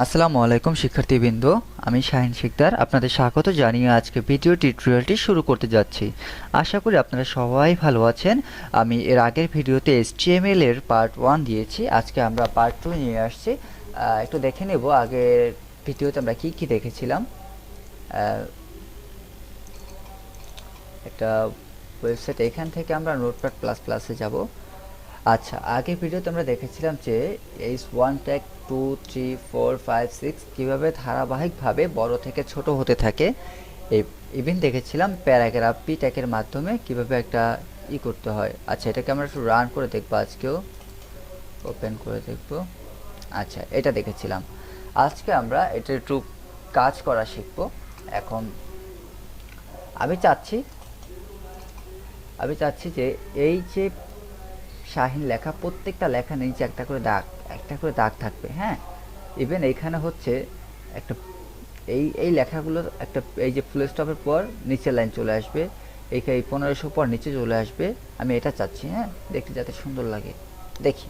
আসসালামু আলাইকুম শিক্ষার্থীবৃন্দ, আমি শাহিন শিকদার আপনাদের স্বাগত জানিয়ে আজকে ভিডিও টিউটোরিয়ালটি শুরু করতে যাচ্ছি। আশা করি আপনারা সবাই ভালো আছেন। আমি এর আগের ভিডিওতে HTML এর পার্ট 1 দিয়েছি, আজকে আমরা পার্ট 2 নিয়ে আসছি। একটু দেখে নেব আগের ভিডিওতে আমরা কি দেখেছিলাম। একটা ওয়েবসাইট, এখান থেকে আমরা নোটপ্যাড প্লাস প্লাসে যাব। আচ্ছা, আগের ভিডিওতে আমরা দেখেছিলাম যে H1 ট্যাগ 2, 3, 4, 5, 6 কীভাবে ধারাবাহিকভাবে বড় থেকে ছোট হতে থাকে। ইভেন দেখেছিলাম প্যারাগ্রাফ পি ট্যাগের মাধ্যমে কিভাবে একটা করতে হয়। আচ্ছা, এটাকে আমরা একটু রান করে দেখবো, আজকেও ওপেন করে দেখব। আচ্ছা, এটা দেখেছিলাম। আজকে আমরা এটা একটু কাজ করা শিখবো। এখন আমি চাচ্ছি যে এই যে শাহিন লেখা, প্রত্যেকটা লেখা নিচে একটা করে দাগ থাকবে। হ্যাঁ, ইভেন এইখানে হচ্ছে একটা এই লেখাগুলো একটা এই যে ফুল স্টপের পর নিচের লাইন চলে আসবে, এই 1500 পর নিচে চলে আসবে। আমি এটা চাচ্ছি, হ্যাঁ, দেখতে যাতে সুন্দর লাগে। দেখি।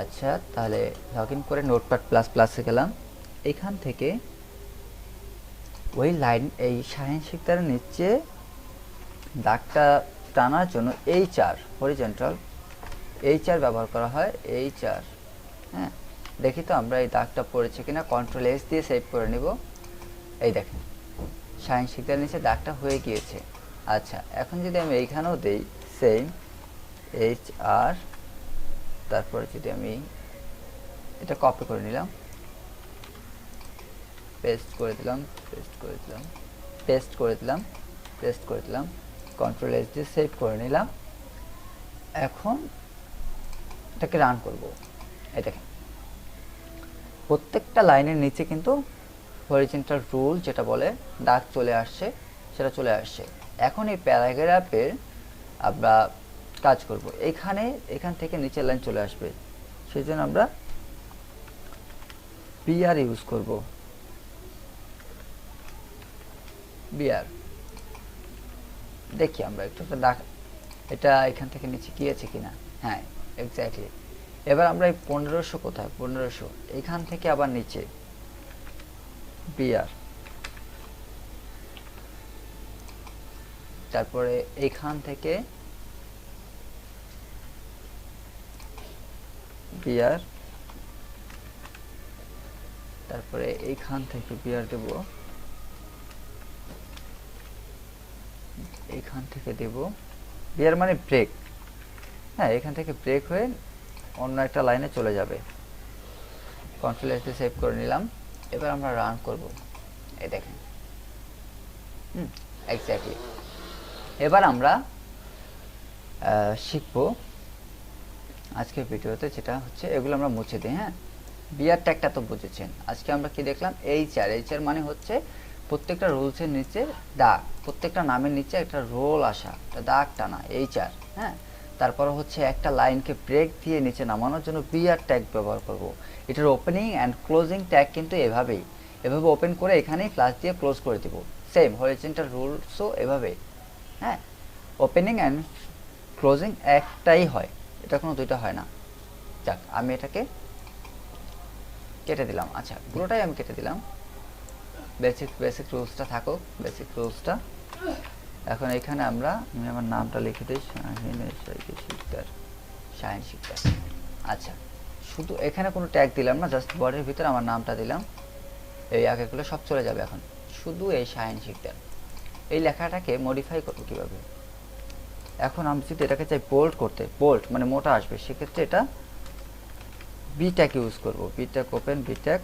আচ্ছা, তাহলে লগ ইন করে নোটপ্যাড প্লাস প্লাসে গেলাম। এখান থেকে ওই লাইন, এই শাহিন শিকদারের নিচে দাগটা টানার জন্য HR হরিজন্টাল HR ব্যবহার করা হয়। HR, হ্যাঁ, দেখি তো আমরা এই দাগটা পড়েছে কিনা। কন্ট্রোল S দিয়ে সেভ করে নিব। এই দেখেন, শাহিন শিকদারের নিচে দাগটা হয়ে গিয়েছে। আচ্ছা, এখন যদি আমি এইখানেও দেই সেম HR, তারপরে যদি আমি এটা কপি করে নিলাম, পেস্ট করে দিলাম, কন্ট্রোল S দিয়ে সেভ করে নিলাম। এখন এটাকে রান করব। এই দেখেন, প্রত্যেকটা লাইনের নিচে কিন্তু হরিজন্টাল রুল যেটা বলে দাগ চলে আসছে, সেটা চলে আসছে। এখন এই প্যারাগ্রাফের আমরা কাজ করব। এখান থেকে নিচের লাইন চলে আসবে, সেই জন্য আমরা BR ইউজ করব। BR দেখি আমরা একটু এটা এখান থেকে নিচে গিয়েছে কিনা। হ্যাঁ, এক্স্যাক্টলি। এবার আমরা এই 1500 কোথায়, 1500 এখান থেকে আবার নিচে BR, তারপরে এখান থেকে BR, তারপরে এইখান থেকে BR দেব, এইখান থেকে দেব BR মানে ব্রেক। হ্যাঁ, এখান থেকে ব্রেক হয়ে অন্য একটা লাইনে চলে যাবে। কন্ট্রোল S দিয়ে সেভ করে নিলাম। এবার আমরা রান করব। এই দেখেন, এক্স্যাক্টলি। এবার আমরা শিখব আজকের ভিডিওতে, যেটা হচ্ছে এগুলো আমরা মুছে দিই। হ্যাঁ, BR ট্যাগটা তো বুঝেছেন। আজকে আমরা কি দেখলাম, HR মানে হচ্ছে প্রত্যেকটা রুলসের নিচে দাগ, প্রত্যেকটা নামের নিচে একটা রোল আসা, একটা দাগ টানা, HR। হ্যাঁ, তারপর হচ্ছে একটা লাইনকে ব্রেক দিয়ে নিচে নামানোর জন্য BR ট্যাগ ব্যবহার করব। এটার ওপেনিং অ্যান্ড ক্লোজিং ট্যাগ কিন্তু এভাবে ওপেন করে এখানেই প্লাস দিয়ে ক্লোজ করে দেব। সেম হরিজন্টাল রুলসও এভাবে। হ্যাঁ, ওপেনিং অ্যান্ড ক্লোজিং একটাই হয়, এটা কোনো দুইটা হয় না। যাক, আমি এটাকে কেটে দিলাম। আচ্ছা, পুরোটাই আমি কেটে দিলাম। বেসিক রুলসটা থাকুক, বেসিক রুলসটা। এখন এখানে আমি আমার নামটা লিখে দিই, শাহিন শিকদার। আচ্ছা, শুধু এখানে কোনো ট্যাগ দিলাম না, জাস্ট বডির ভিতরে আমার নামটা দিলাম। এই আগেগুলো সব চলে যাবে। এখন শুধু এই শাহিন শিকদার, এই লেখাটাকে মডিফাই করবো কীভাবে। এখন আমি যদি এটাকে চাই বোল্ড করতে, বোল্ড মানে মোটা আসবে, সেক্ষেত্রে এটা B ট্যাগ ইউজ করবো। B tag open, B tag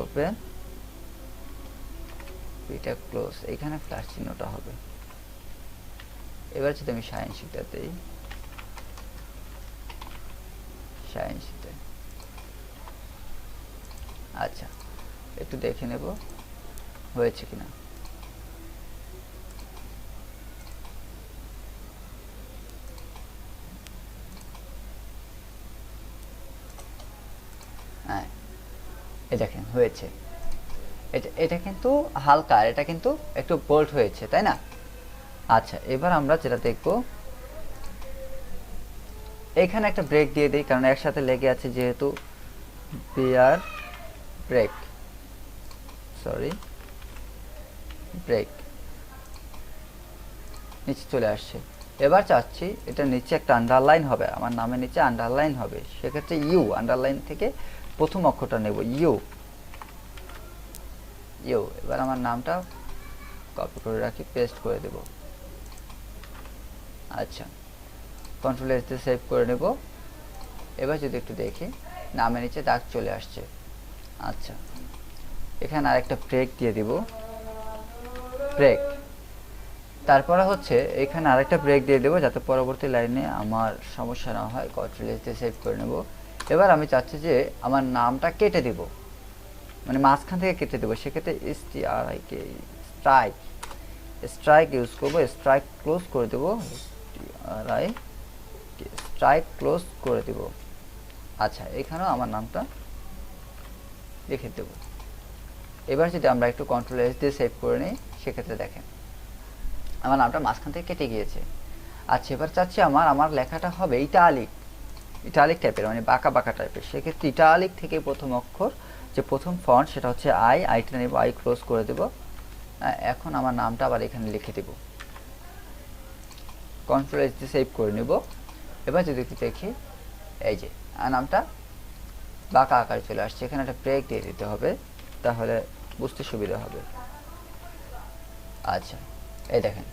open, B tag close, এখানে প্লাস চিহ্নটা হবে। এবার যদি আমি শাহিন শিকদার দেই, শাহিন শিকদার। আচ্ছা, একটু দেখে নেব হয়েছে কিনা। হ্যাঁ, এই দেখেন হয়েছে। এটা কিন্তু হালকা, এটা কিন্তু একটু বোল্ড হয়েছে, তাই না? আচ্ছা, এবার আমরা যেটা দেখব এখানে একটা ব্রেক দিয়ে দিই, কারণ একসাথে লেগে আছে যেহেতু। বিয়ার ব্রেক, সরি ব্রেক, নিচে চলে আসছে। এবার চাচ্ছি এটা নিচে একটা আন্ডারলাইন হবে, আমার নামের নিচে আন্ডারলাইন হবে, সেক্ষেত্রে ইউ, আন্ডারলাইন থেকে প্রথম অক্ষরটা নেব, ইউ ইউ। এবার আমার নামটা কপি করে রাখি, পেস্ট করে দেব। আচ্ছা, কন্ট্রোল এস দিয়ে সেভ করে নেব। এবার যদি একটু দেখি, নামের নিচে দাগ চলে আসছে। আচ্ছা, এখানে আরেকটা ব্রেক দিয়ে দিব, ব্রেক। তারপরে হচ্ছে এখানে আরেকটা ব্রেক দিয়ে দেবো, যাতে পরবর্তী লাইনে আমার সমস্যা না হয়। কন্ট্রোল এস দিয়ে সেভ করে নেব। এবার আমি চাচ্ছি যে আমার নামটা কেটে দেব, মানে মাঝখান থেকে কেটে দেবো, সেক্ষেত্রে STRIK, স্ট্রাইক, স্ট্রাইক ইউজ করবো। স্ট্রাইক ক্লোজ করে দেবো, স্ট্রাইক ক্লোজ করে দেব। আচ্ছা, এখানেও আমার নামটা লিখে দেব। এবার যদি আমরা একটু কন্ট্রোল এস দিয়ে সেভ করে নিই, সেক্ষেত্রে দেখেন আমার নামটা মাঝখান থেকে কেটে গিয়েছে। আচ্ছা, এবার চাচ্ছি আমার লেখাটা হবে ইটালিক, ইটালিক টাইপের, মানে বাঁকা বাঁকা টাইপের। সেক্ষেত্রে ইটালিক থেকে প্রথম অক্ষর, যে প্রথম ফন্ট সেটা হচ্ছে আই, আইটা নেব, আই ক্লোজ করে দেব। এখন আমার নামটা আবার এখানে লিখে দেব, কন্ট্রোল এস দিয়ে সেভ করে নেব। এবার যদি একটু দেখি, এই যে নামটা বাঁকা আকারে চলে আসছে। এখানে একটা ব্রেক দিয়ে দিতে হবে, তাহলে বুঝতে সুবিধা হবে। আচ্ছা, এই দেখেন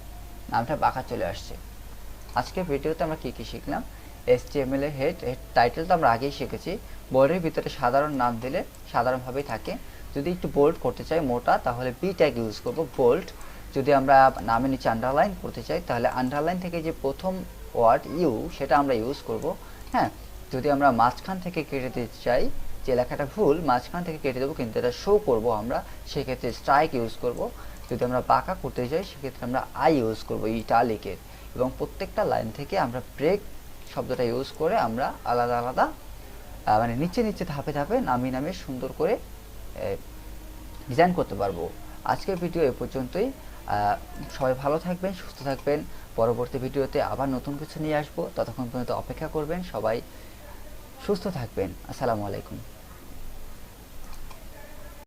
নামটা বাঁকা চলে আসছে। আজকের ভিডিওতে আমরা কি কি শিখলাম? HTML এর হেড টাইটেল তো আমরা আগেই শিখেছি। বোল্ডের ভিতরে সাধারণ নাম দিলে সাধারণভাবেই থাকে। যদি একটু বোল্ড করতে চাই মোটা, তাহলে বি ট্যাগ ইউজ করব, বোল্ড। যদি আমরা নামের নিচে আন্ডারলাইন করতে চাই, তাহলে আন্ডারলাইন থেকে যে প্রথম ওয়ার্ড ইউ, সেটা আমরা ইউজ করব। হ্যাঁ, যদি আমরা মাঝখান থেকে কেটে দিতে চাই, যে লেখাটা ভুল, মাঝখান থেকে কেটে দেবো কিন্তু এটা শো করব আমরা, সেক্ষেত্রে স্ট্রাইক ইউজ করব। যদি আমরা বাঁকা করতে চাই, সেক্ষেত্রে আমরা আই ইউজ করব, ইটালিকের। এবং প্রত্যেকটা লাইন থেকে আমরা ব্রেক শব্দটা ইউজ করে আমরা আলাদা আলাদা, মানে নিচে নিচে ধাপে ধাপে নামিয়ে নামিয়ে সুন্দর করে ডিজাইন করতে পারবো। আজকের ভিডিও এ পর্যন্তই। সবাই ভালো থাকবেন, সুস্থ থাকবেন। পরবর্তী ভিডিওতে আবার নতুন কিছু নিয়ে আসবো, ততক্ষণ পর্যন্ত অপেক্ষা করবেন। সবাই সুস্থ থাকবেন। আসসালামু আলাইকুম।